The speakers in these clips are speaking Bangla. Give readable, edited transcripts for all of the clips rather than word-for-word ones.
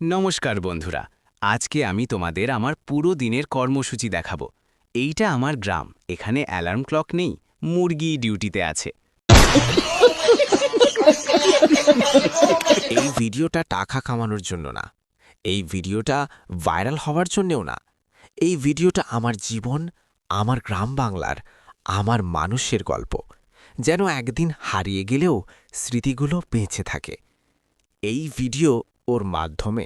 নমস্কার বন্ধুরা, আজকে আমি তোমাদের আমার পুরো দিনের কর্মসূচি দেখাবো। এইটা আমার গ্রাম, এখানে অ্যালার্ম ক্লক নেই, মুরগি ডিউটিতে আছে। এই ভিডিওটা টাকা কামানোর জন্য না, এই ভিডিওটা ভাইরাল হওয়ার জন্যও না, এই ভিডিওটা আমার জীবন, আমার গ্রাম বাংলার, আমার মানুষের গল্প, যেন একদিন হারিয়ে গেলেও স্মৃতিগুলো বেঁচে থাকে। এই ভিডিও ওর মাধ্যমে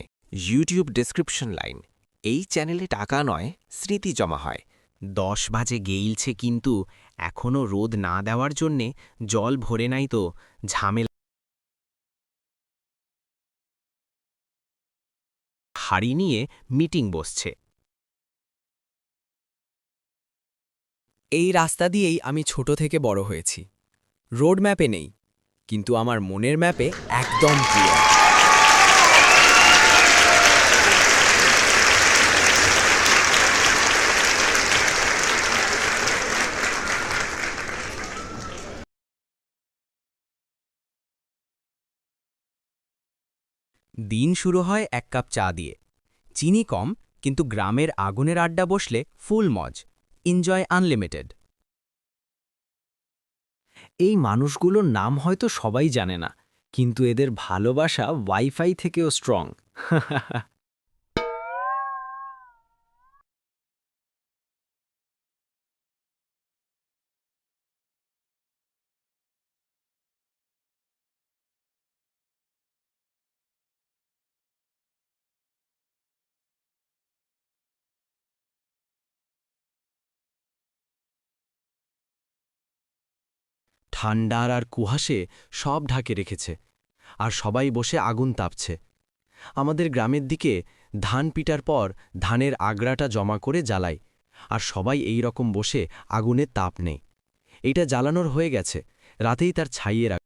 ইউটিউব ডেসক্রিপশন লাইন, এই চ্যানেলে টাকা নয়, স্মৃতি জমা হয়। 10 বাজে গেইলছে, কিন্তু এখনও রোদ না দেওয়ার জন্যে জল ভরে নাই তো ঝামেলা। হাড়ি নিয়ে মিটিং বসছে। এই রাস্তা দিয়েই আমি ছোট থেকে বড় হয়েছি। রোড ম্যাপে নেই, কিন্তু আমার মনের ম্যাপে একদম ক্লিয়ার। দিন শুরু হয় 1 কাপ চা দিয়ে। চিনি কম, কিন্তু গ্রামের আগুনের আড্ডা বসলে ফুল মজ। Enjoy unlimited. এই মানুষগুলোর নাম হয়তো সবাই জানে না, কিন্তু এদের ভালোবাসা ওয়াইফাই থেকেও স্ট্রং। ঠান্ডার আর কুয়াশে সব ঢাকে রেখেছে, আর সবাই বসে আগুন তাপছে। আমাদের গ্রামের দিকে ধান পিটার পর ধানের আগড়াটা জমা করে জ্বালায়, আর সবাই এই রকম বসে আগুনের তাপ নেই। এইটা জ্বালানোর হয়ে গেছে, রাতেই তার ছাইয়ে রাখ।